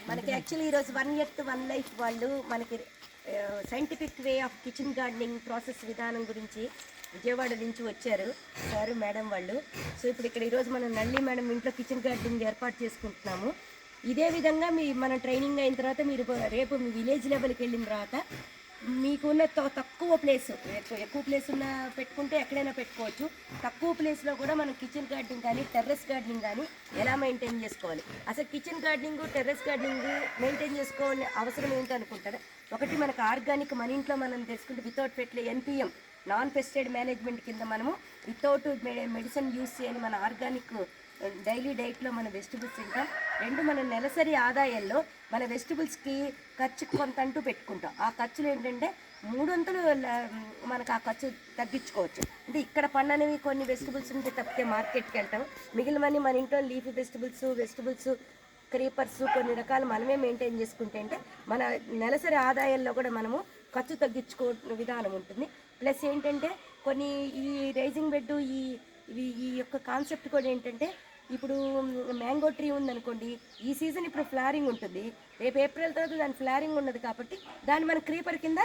మనకి యాక్చువల్లీ ఈరోజు 1 earth 1 life వాళ్ళు మనకి scientific way of kitchen gardening process విధానం గురించి విజయవాడ నుంచి వచ్చారు సార్ మేడం వాళ్ళు. సో ఇప్పుడు ఇక్కడ ఈరోజు మనం నల్లి మేడం ఇంట్లో కిచెన్ గార్డెనింగ్ ఏర్పాటు చేసుకుంటున్నాము. ఇదే విధంగా మన ట్రైనింగ్ అయిన తర్వాత మీరు రేపు మీ విలేజ్ లెవెల్కి వెళ్ళిన తర్వాత మీకున్న తక్కువ ప్లేస్, ఎక్కువ ప్లేస్ ఉన్న పెట్టుకుంటే ఎక్కడైనా పెట్టుకోవచ్చు. తక్కువ ప్లేస్లో కూడా మనం కిచెన్ గార్డెనింగ్ కానీ టెర్రస్ గార్డెనింగ్ కానీ ఎలా మెయింటైన్ చేసుకోవాలి, అసలు kitchen gardening terrace gardening maintain చేసుకోవాలని అవసరం ఏంటి అనుకుంటారా? ఒకటి మనకు ఆర్గానిక్ మన ఇంట్లో మనం తెచ్చుకుంటే without fertiliser NPM non pesticide management కింద మనము వితౌట్ మెడిసిన్ యూస్ చేయని మన ఆర్గానిక్ డైలీ డైట్లో మన వెజిటబుల్స్ తింటాం. రెండు మన నెలసరి ఆదాయంలో మన వెజిటబుల్స్కి ఖర్చు కొంత అంటూ పెట్టుకుంటాం. ఆ ఖర్చులు ఏంటంటే 300 మనకు ఆ ఖర్చు తగ్గించుకోవచ్చు. అంటే ఇక్కడ పండనివి కొన్ని వెజిటబుల్స్ ఉంటే తప్పితే మార్కెట్కి వెళ్తాం, మిగిలినవన్నీ మన ఇంట్లో లీఫీ వెజిటబుల్స్ క్రీపర్స్ కొన్ని రకాలు మనమే మెయింటైన్ చేసుకుంటే అంటే మన నెలసరి ఆదాయాల్లో కూడా మనము ఖర్చు తగ్గించుకో విధానం ఉంటుంది. ప్లస్ ఏంటంటే కొన్ని ఈ రైజింగ్ బెడ్ ఈ యొక్క కాన్సెప్ట్ కూడా ఏంటంటే ఇప్పుడు మ్యాంగో ట్రీ ఉందనుకోండి, ఈ సీజన్ ఇప్పుడు ఫ్లవరింగ్ ఉంటుంది, రేపు ఏప్రిల్ తర్వాత దాని ఫ్లవరింగ్ ఉన్నది కాబట్టి దాన్ని మనం క్రీపర్ కింద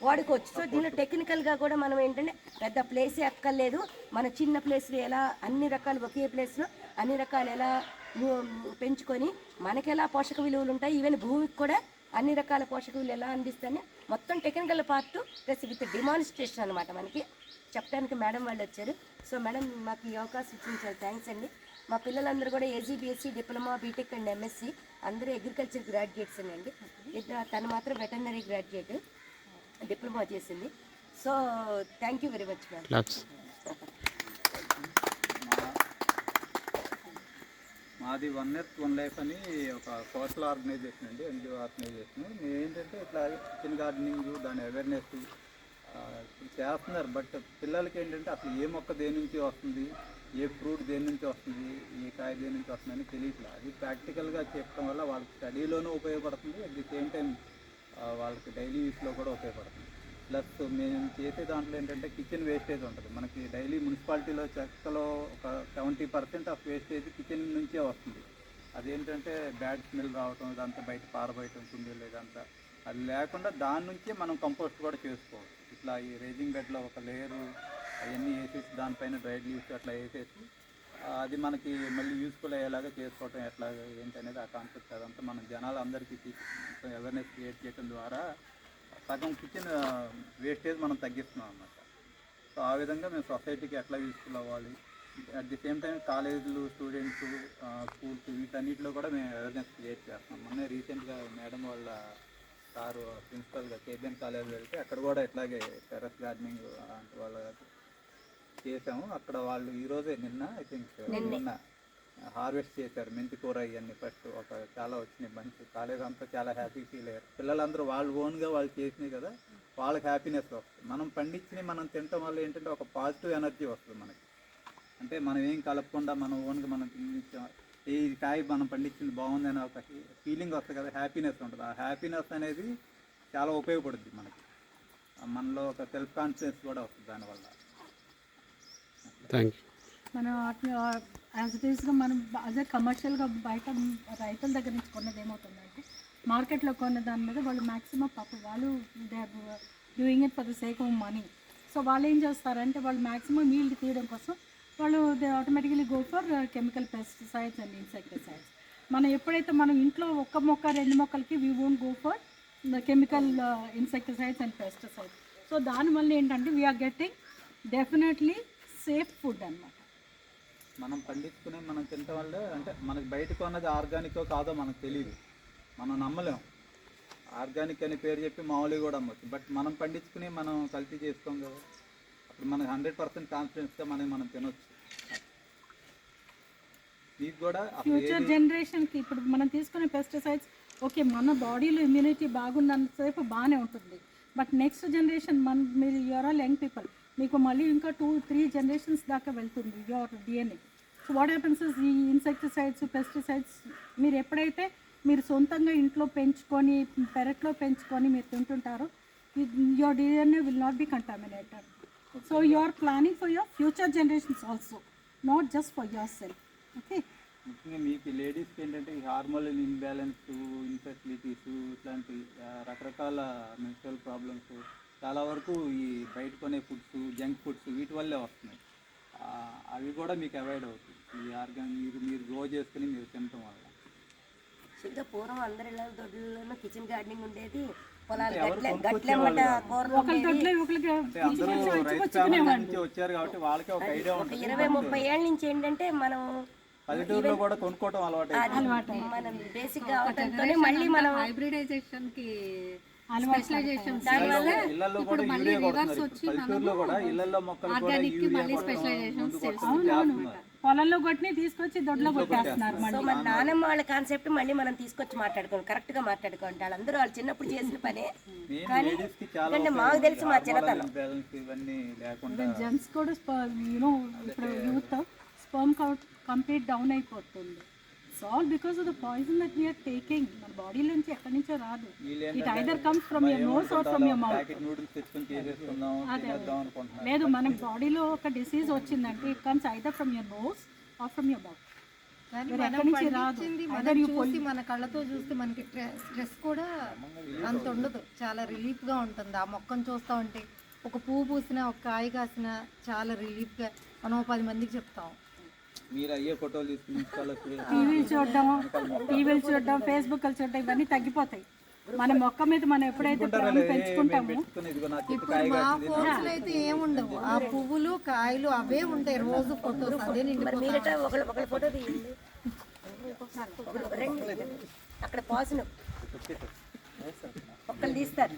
వాడుకోవచ్చు. సో దీనిలో టెక్నికల్గా కూడా మనం ఏంటంటే పెద్ద ప్లేసే అక్కర్లేదు, మన చిన్న ప్లేస్లో ఎలా అన్ని రకాలు ఒకే ప్లేస్లో అన్ని రకాలు ఎలా పెంచుకొని మనకి ఎలా పోషక విలువలు ఉంటాయి, ఈవెన్ భూమికి కూడా అన్ని రకాల పోషక విలువలు ఎలా అందిస్తాయని మొత్తం technical part plus with demonstration అనమాట మనకి చెప్పడానికి మేడం వాళ్ళు వచ్చారు. సో మేడం మాకు ఈ అవకాశం ఇచ్చిన థ్యాంక్స్ అండి. మా పిల్లలందరూ కూడా AG BSc diploma BTech and MSc అందరూ అగ్రికల్చర్ గ్రాడ్యుయేట్స్ అండి. తను మాత్రం వెటర్నరీ గ్రాడ్యుయేట్ డిప్లొమా చేసింది. So thank you very much madam. మాది 1 ఎర్త్ 1 లైఫ్ అని ఒక సోషల్ ఆర్గనైజేషన్ అండి, NGO ఆర్గనైజేషన్. మేము ఏంటంటే ఇట్లా కిచెన్ గార్డెనింగ్ దాని అవేర్నెస్ చేస్తున్నారు. బట్ పిల్లలకి ఏంటంటే అసలు ఏ మొక్క దేని నుంచి వస్తుంది, ఏ ఫ్రూట్ దేని నుంచి వస్తుంది, ఏ కాయ దేని నుంచి వస్తుంది అని తెలియట్లేదు. అది ప్రాక్టికల్గా చెప్పడం వల్ల వాళ్ళకి స్టడీలోనూ ఉపయోగపడుతుంది, అట్ ది సేమ్ టైం వాళ్ళకి డైలీ యూస్లో కూడా ఉపయోగపడుతుంది. ప్లస్ మేము చేసే దాంట్లో ఏంటంటే కిచెన్ వేస్టేజ్ ఉంటుంది. మనకి డైలీ మున్సిపాలిటీలో చెక్కలో ఒక 70% ఆఫ్ వేస్టేజ్ కిచెన్ నుంచే వస్తుంది. అదేంటంటే బ్యాడ్ స్మెల్ రావటం, ఇదంతా బయట పారబోయటం కుండీలు ఇదంతా, అది లేకుండా దాని నుంచే మనం కంపోస్ట్ కూడా చేసుకోవచ్చు. ఇట్లా ఈ రేజింగ్ బెడ్లో ఒక లేయరు అవన్నీ వేసేసి దానిపైన డ్రైడ్ లీవ్స్ అట్లా వేసేసి అది మనకి మళ్ళీ యూస్ఫుల్ అయ్యేలాగా చేసుకోవటం ఎట్లాగా ఏంటి అనేది ఆ కాన్సెప్ట్ అదంతా మనం జనాలందరికీ అవేర్నెస్ క్రియేట్ చేయడం ద్వారా సగం కిచెన్ వేస్టేజ్ మనం తగ్గిస్తున్నాం అన్నమాట. సో ఆ విధంగా మేము సొసైటీకి ఎట్లా యూస్ఫుల్ అవ్వాలి, అట్ ది సేమ్ టైం కాలేజీలు స్టూడెంట్స్ స్కూల్స్ వీటన్నిటిలో కూడా మేము అవేర్నెస్ క్రియేట్ చేస్తున్నాం. మొన్న రీసెంట్గా మేడం వాళ్ళ సారు ప్రిన్సిపల్గా KBN కాలేజ్ వెళ్తే అక్కడ కూడా ఇట్లాగే టెర్రస్ గార్డెనింగ్ వాళ్ళ చేసాము. అక్కడ వాళ్ళు ఈరోజే ఐ థింక్ నిన్న హార్వెస్ట్ చేశారు మెంతి కూర ఇవన్నీ. ఫస్ట్ చాలా వచ్చినాయి మంచి. కాలేజ్ అంతా చాలా హ్యాపీ ఫీల్ అయ్యారు పిల్లలందరూ. వాళ్ళు ఓన్గా వాళ్ళు చేసినాయి కదా, వాళ్ళకి హ్యాపీనెస్ వస్తుంది. మనం పండించినవి మనం తినటం వల్ల ఏంటంటే ఒక పాజిటివ్ ఎనర్జీ వస్తుంది మనకి. అంటే మనం ఏం కలపకుండా మనం ఓన్గా మనం ఈ కాయ మనం పండించింది బాగుంది అనే ఒక ఫీలింగ్ వస్తుంది కదా, హ్యాపీనెస్ ఉంటుంది. ఆ హ్యాపీనెస్ అనేది చాలా ఉపయోగపడుద్ది మనకి. మనలో ఒక సెల్ఫ్ కాన్ఫిడెన్స్ కూడా వస్తుంది దానివల్ల. Thank you. మనం యాజ్ ఇట్ ఈస్గా మనం అదే కమర్షియల్గా బయట రైతుల దగ్గర నుంచి కొన్నది ఏమవుతుందంటే మార్కెట్లో కొన్న దాని మీద వాళ్ళు మ్యాక్సిమం వాళ్ళు they are doing it for the sake of money. So వాళ్ళు ఏం చేస్తారంటే వాళ్ళు మ్యాక్సిమం ఈల్డ్ తీయడం కోసం వాళ్ళు they automatically go for chemical pesticides and insecticides. మనం ఎప్పుడైతే మనం ఇంట్లో ఒక్క మొక్క 2 మొక్కలకి we won't go for the chemical insecticides and pesticides. So దానివల్ల ఏంటంటే we are getting definitely safe food అన్నమాట. మనం పండించుకునే మనం తినటం వల్ల అంటే మనకి బయట కొన్నది ఆర్గానికో కాదో మనకు తెలియదు, మనం నమ్మలేము. ఆర్గానిక్ అని పేరు చెప్పి మామూలుగా కూడా అమ్మచ్చు. బట్ మనం పండించుకుని మనం కల్తీ చేసుకోం కదా, అప్పుడు మనకు 100% కాన్ఫిడెన్స్గా మనం తినొచ్చు. మీకు కూడా ఫ్యూచర్ జనరేషన్కి ఇప్పుడు మనం తీసుకునే పెస్టిసైడ్స్ ఓకే మన బాడీలో ఇమ్యూనిటీ బాగున్నంతసేపు బాగానే ఉంటుంది. బట్ నెక్స్ట్ జనరేషన్ మీరు యూఆర్ ఆల్ యంగ్ పీపుల్, మీకు మళ్ళీ ఇంకా 2-3 జనరేషన్స్ దాకా వెళ్తుంది your DNA. So what happens is ఈ ఇన్సెక్టిసైడ్స్ పెస్టిసైడ్స్ మీరు ఎప్పుడైతే మీరు సొంతంగా ఇంట్లో పెంచుకొని పెరట్లో పెంచుకొని మీరు తింటుంటారో your DNA will not be contaminated. So you are planning for your future generations also, not just for your self. Okay, ముఖ్యంగా మీకు లేడీస్కి ఏంటంటే ఈ హార్మోన్ ఇన్బ్యాలెన్స్, ఇన్ఫెర్టిలిటీస్ ఇట్లాంటి రకరకాల మెన్స్ట్రల్ ప్రాబ్లమ్స్ చాలా వరకు ఈ బయట కొనే ఫుడ్స్, జంక్ ఫుడ్స్ వీటి వల్లే వస్తున్నాయి. అవి కూడా మీకు అవాయిడ్ అవుతుంది ఈ ఆర్గాన్ మీరు గ్రో చేసుకుని మీరు తినటం వల్ల. ఇంకా పూర్వం అందరి ఇళ్ళ దొడ్లలోనూ కిచెన్ గార్డెనింగ్ ఉండేది, పొలాలు ఎవరు గట్లెమ్మట కూరలు ఉండేవి. అంటే అందరూ రైతు ఫ్యామిలీ నుంచి వచ్చారు కాబట్టి వాళ్ళకే ఒక ఐడియా ఉంటుంది. 20-30 ఏళ్ళ నుంచి ఏంటంటే మనం పల్లెటూరులో కూడా కొనుక్కోవటం అలవాటు. మనం బేసిక్ గా అవటంతోనే మళ్ళీ మనం హైబ్రిడైజేషన్ కి ఇళ్లలో కూడా యూరియా కొడుతున్నారు. పల్లెటూరులో కూడా ఇళ్లలో మొక్కలు కూడా యూరియా పొలంలో కొట్టి తీసుకొచ్చి దొడ్లో కొట్టేస్తున్నారు. సో మన నానమ్మ వాళ్ళ కాన్సెప్ట్ మళ్ళీ మనం తీసుకొచ్చి మాట్లాడుకోండి, కరెక్ట్ గా మాట్లాడుకోండి. వాళ్ళందరూ వాళ్ళు చిన్నప్పుడు చేసిన పనే, కానీ ఎందుకంటే మాకు తెలుసు మా చిన్నతనం. ఇవన్నీ లేకుండా జెంట్స్ కూడా యూనో ఇప్పుడు youth sperm count complete down అయిపోతుంది. It's all because of the poison that we are taking. మన బాడీ నుంచి ఎక్కడి నుంచో రాదు. It either comes from your nose or from your mouth. లేదు, మన బాడీలో ఒక డిసీజ్ వచ్చిందంటే it comes either from your nose or from your mouth. మన కళ్ళతో చూస్తే మనకి స్ట్రెస్ కూడా అంత ఉండదు, చాలా రిలీఫ్గా ఉంటుంది. ఆ మొక్కను చూస్తూ ఉంటే ఒక పువ్వు పూసినా, ఒక కాయ కాసినా చాలా రిలీఫ్గా మనం 10 మందికి చెప్తాం. మీరు అయ్యే ఫోటోలు తీసుకుని టీవీలు చూడడం, ఫేస్బుక్ చూడడం ఇవన్నీ తగ్గిపోతాయి. మన మొక్క మీద మనం ఎప్పుడైతే ప్రేమ పెంచుకుంటామో. ఇప్పుడు మా ఫోన్స్లో అయితే ఏముండవు, ఆ పువ్వులు కాయలు అవే ఉంటాయి రోజు ఫోటోస్. అదే మీరట ఒకళ్ళ ఫోటో తీయండి, అక్కడ పాజిటివ్ ఒక్కళ్ళు తీస్తారు.